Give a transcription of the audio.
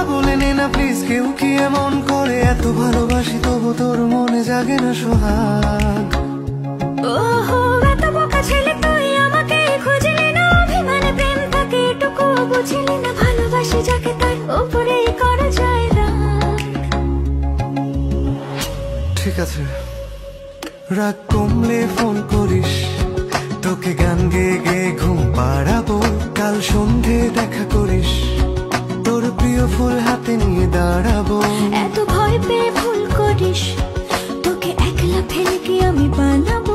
বলে নে না প্লিজ, কেউ কি এমন করে? এত ভালোবাসি তবু তোর মনে জাগে না সোহাগ। ওহো এত বোকা ছেলে তুই, আমাকে খুঁজলি না, অভিমানে প্রেম থাকে এটুকু বুঝলি না, ভালোবাসি যাকে তার উপরে করা যায় রাগ। ঠিক আছে, রাগ কমলে ফোন করিস, তোকে গান গেয়ে গেয়ে ঘুম পাড়াবো। কাল সন্ধে দেখা করিস, তোর প্রিয় ফুল হাতে নিয়ে দাঁড়াবো। এত ভয় পেয়ে ভুল করিস, তোকে একলা ফেলে কি আমি বানাবো?